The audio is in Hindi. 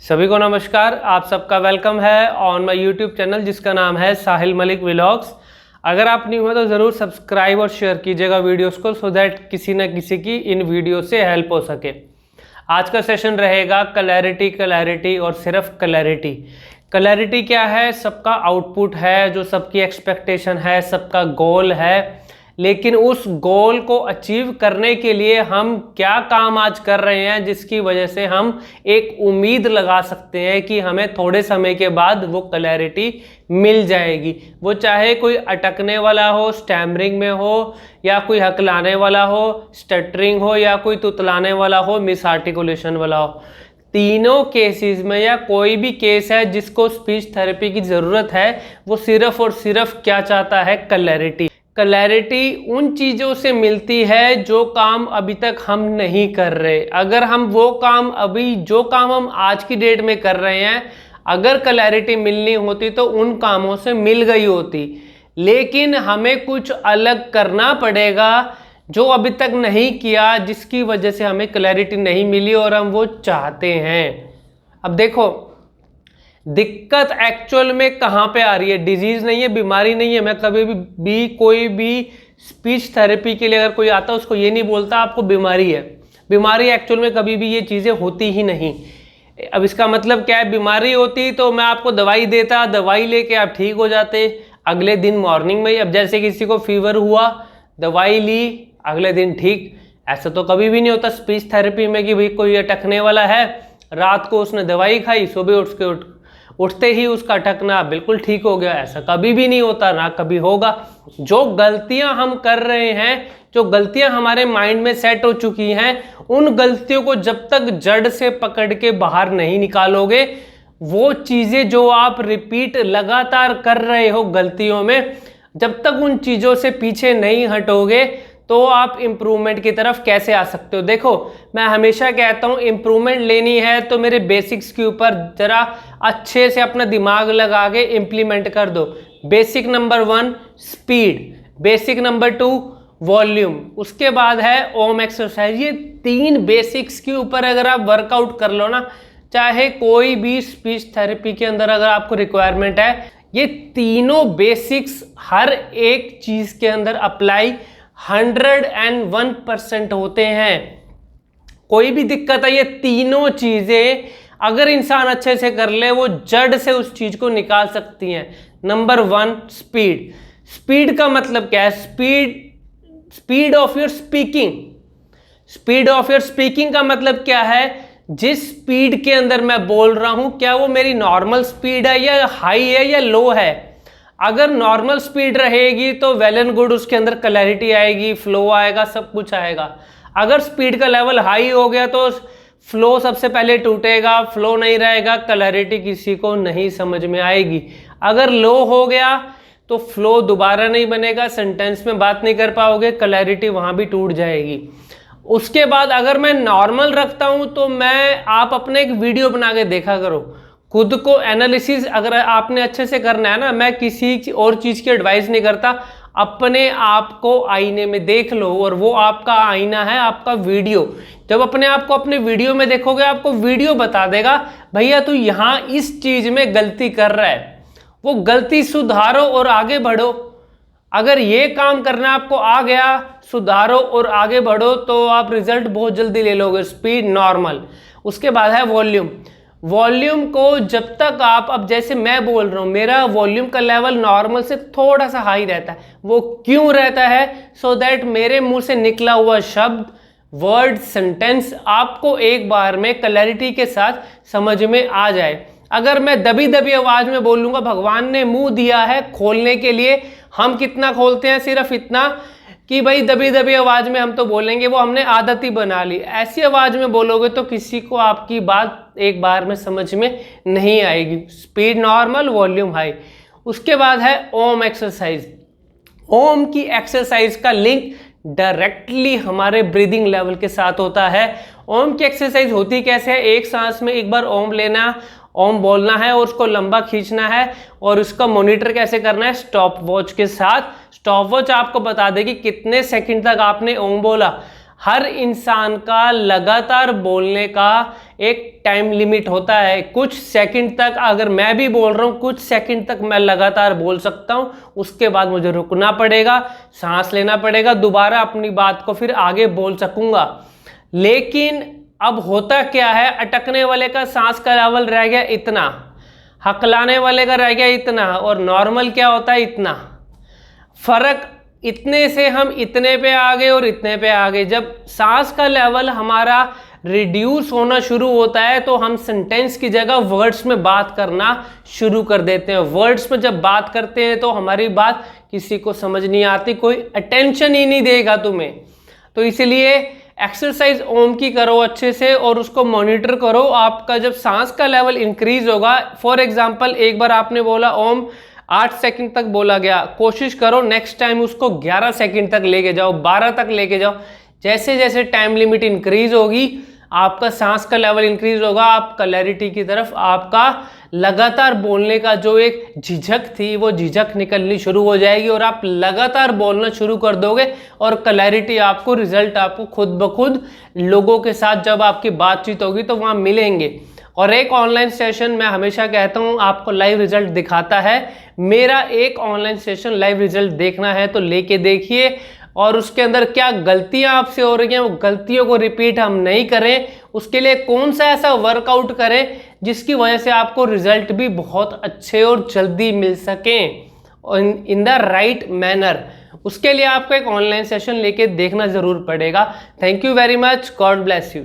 सभी को नमस्कार। आप सबका वेलकम है ऑन माय यूट्यूब चैनल जिसका नाम है साहिल मलिक व्लॉग्स। अगर आप न्यू हो तो ज़रूर सब्सक्राइब और शेयर कीजिएगा वीडियोस को सो दैट किसी न किसी की इन वीडियो से हेल्प हो सके। आज का सेशन रहेगा क्लैरिटी और सिर्फ क्लैरिटी। क्लैरिटी क्या है? सबका आउटपुट है, जो सबकी एक्सपेक्टेशन है, सबका गोल है। लेकिन उस गोल को अचीव करने के लिए हम क्या काम आज कर रहे हैं जिसकी वजह से हम एक उम्मीद लगा सकते हैं कि हमें थोड़े समय के बाद वो क्लैरिटी मिल जाएगी। वो चाहे कोई अटकने वाला हो, स्टैमरिंग में हो, या कोई हकलाने वाला हो, स्टटरिंग हो, या कोई तुतलाने वाला हो, मिस आर्टिकुलेशन वाला हो। तीनों केसेस में या कोई भी केस है जिसको स्पीच थेरेपी की ज़रूरत है, वो सिर्फ और सिर्फ क्या चाहता है? क्लैरिटी। क्लैरिटी उन चीज़ों से मिलती है जो काम अभी तक हम नहीं कर रहे। अगर हम जो काम हम आज की डेट में कर रहे हैं, अगर क्लैरिटी मिलनी होती तो उन कामों से मिल गई होती। लेकिन हमें कुछ अलग करना पड़ेगा जो अभी तक नहीं किया, जिसकी वजह से हमें क्लैरिटी नहीं मिली और हम वो चाहते हैं। अब देखो, दिक्कत एक्चुअल में कहाँ पे आ रही है? डिजीज नहीं है, बीमारी नहीं है। मैं कभी भी कोई भी स्पीच थेरेपी के लिए अगर कोई आता है उसको ये नहीं बोलता आपको बीमारी है। बीमारी एक्चुअल में कभी भी ये चीज़ें होती ही नहीं। अब इसका मतलब क्या है? बीमारी होती तो मैं आपको दवाई देता, दवाई लेके आप ठीक हो जाते अगले दिन मॉर्निंग में। अब जैसे किसी को फीवर हुआ, दवाई ली, अगले दिन ठीक। ऐसा तो कभी भी नहीं होता स्पीच थेरेपी में कि भाई कोई अटकने वाला है, रात को उसने दवाई खाई, सुबह उठते ही उसका अटकना बिल्कुल ठीक हो गया। ऐसा कभी भी नहीं होता, ना कभी होगा। जो गलतियां हम कर रहे हैं, जो गलतियां हमारे माइंड में सेट हो चुकी हैं, उन गलतियों को जब तक जड़ से पकड़ के बाहर नहीं निकालोगे, वो चीज़ें जो आप रिपीट लगातार कर रहे हो गलतियों में, जब तक उन चीज़ों से पीछे नहीं हटोगे तो आप इम्प्रूवमेंट की तरफ कैसे आ सकते हो? देखो, मैं हमेशा कहता हूँ इम्प्रूवमेंट लेनी है तो मेरे बेसिक्स के ऊपर ज़रा अच्छे से अपना दिमाग लगा के इम्प्लीमेंट कर दो। Basic number 1 speed, basic number 2 volume, उसके बाद है ओम एक्सरसाइज। ये 3 बेसिक्स के ऊपर अगर आप वर्कआउट कर लो ना, चाहे कोई भी स्पीच थेरेपी के अंदर अगर आपको रिक्वायरमेंट है, ये तीनों बेसिक्स हर एक चीज़ के अंदर अप्लाई 101% होते हैं। कोई भी दिक्कत है, ये तीनों चीजें अगर इंसान अच्छे से कर ले, वो जड़ से उस चीज को निकाल सकती हैं। Number 1 speed. स्पीड का मतलब क्या है? Speed of your speaking. Speed of your speaking का मतलब क्या है? जिस स्पीड के अंदर मैं बोल रहा हूं, क्या वो मेरी नॉर्मल स्पीड है या हाई है या लो है? अगर नॉर्मल स्पीड रहेगी तो वेल एंड गुड, उसके अंदर क्लैरिटी आएगी, फ्लो आएगा, सब कुछ आएगा। अगर स्पीड का लेवल हाई हो गया तो फ्लो सबसे पहले टूटेगा, फ्लो नहीं रहेगा, क्लैरिटी किसी को नहीं समझ में आएगी। अगर लो हो गया तो फ्लो दोबारा नहीं बनेगा, सेंटेंस में बात नहीं कर पाओगे, क्लैरिटी वहां भी टूट जाएगी। उसके बाद अगर मैं नॉर्मल रखता हूं तो आप अपने एक वीडियो बना के देखा करो, खुद को एनालिसिस अगर आपने अच्छे से करना है ना, मैं किसी और चीज़ की एडवाइस नहीं करता, अपने आप को आईने में देख लो और वो आपका आईना है आपका वीडियो। जब अपने आप को अपने वीडियो में देखोगे, आपको वीडियो बता देगा भैया तू यहाँ इस चीज़ में गलती कर रहा है, वो गलती सुधारो और आगे बढ़ो। अगर ये काम करना आपको आ गया, सुधारो और आगे बढ़ो, तो आप रिजल्ट बहुत जल्दी ले लोगे। Speed normal. उसके बाद है वॉल्यूम। वॉल्यूम को जब तक आप, अब जैसे मैं बोल रहा हूँ, मेरा वॉल्यूम का लेवल नॉर्मल से थोड़ा सा हाई रहता है। वो क्यों रहता है? सो दैट मेरे मुंह से निकला हुआ शब्द, वर्ड, सेंटेंस आपको एक बार में क्लैरिटी के साथ समझ में आ जाए। अगर मैं दबी दबी आवाज में बोलूंगा, भगवान ने मुंह दिया है खोलने के लिए, हम कितना खोलते हैं? सिर्फ इतना कि भाई दबी दबी आवाज में हम तो बोलेंगे, वो हमने आदत ही बना ली। ऐसी आवाज में बोलोगे तो किसी को आपकी बात एक बार में समझ में नहीं आएगी। Speed normal, volume high. उसके बाद है ओम एक्सरसाइज। ओम की एक्सरसाइज का लिंक डायरेक्टली हमारे ब्रीदिंग लेवल के साथ होता है। ओम की एक्सरसाइज होती कैसे है? एक सांस में एक बार ओम लेना, ओम बोलना है और उसको लंबा खींचना है, और उसका मॉनिटर कैसे करना है? स्टॉप वॉच के साथ। स्टॉप वॉच आपको बता देगी कितने सेकंड तक आपने ओम बोला। हर इंसान का लगातार बोलने का एक टाइम लिमिट होता है। कुछ सेकंड तक, अगर मैं भी बोल रहा हूँ कुछ सेकंड तक मैं लगातार बोल सकता हूँ, उसके बाद मुझे रुकना पड़ेगा, सांस लेना पड़ेगा, दोबारा अपनी बात को फिर आगे बोल सकूंगा। लेकिन अब होता क्या है, अटकने वाले का सांस का लेवल रह गया इतना, हकलाने वाले का रह गया इतना, और नॉर्मल क्या होता है इतना। फर्क इतने से हम इतने पे आ गए और इतने पे आ गए। जब सांस का लेवल हमारा रिड्यूस होना शुरू होता है तो हम सेंटेंस की जगह वर्ड्स में बात करना शुरू कर देते हैं। वर्ड्स में जब बात करते हैं तो हमारी बात किसी को समझ नहीं आती, कोई अटेंशन ही नहीं देगा तुम्हें। तो इसलिए एक्सरसाइज ओम की करो अच्छे से और उसको मॉनिटर करो। आपका जब सांस का लेवल इंक्रीज होगा, फॉर एग्जांपल एक बार आपने बोला ओम 8 सेकंड तक बोला गया, कोशिश करो नेक्स्ट टाइम उसको 11 सेकंड तक लेके जाओ, 12 तक लेके जाओ। जैसे जैसे टाइम लिमिट इंक्रीज होगी, आपका सांस का लेवल इंक्रीज होगा, आप क्लैरिटी की तरफ, आपका लगातार बोलने का जो एक झिझक थी वो झिझक निकलनी शुरू हो जाएगी और आप लगातार बोलना शुरू कर दोगे और क्लैरिटी आपको, रिजल्ट आपको खुद ब खुद लोगों के साथ जब आपकी बातचीत होगी तो वहाँ मिलेंगे। और एक ऑनलाइन सेशन मैं हमेशा कहता हूँ आपको लाइव रिजल्ट दिखाता है। मेरा एक ऑनलाइन सेशन लाइव रिजल्ट देखना है तो लेके देखिए, और उसके अंदर क्या गलतियां आपसे हो रही हैं वो गलतियों को रिपीट हम नहीं करें। उसके लिए कौन सा ऐसा वर्कआउट करें जिसकी वजह से आपको रिजल्ट भी बहुत अच्छे और जल्दी मिल सकें इन द राइट मैनर। उसके लिए आपको एक ऑनलाइन सेशन लेके देखना जरूर पड़ेगा। Thank you very much, God bless you.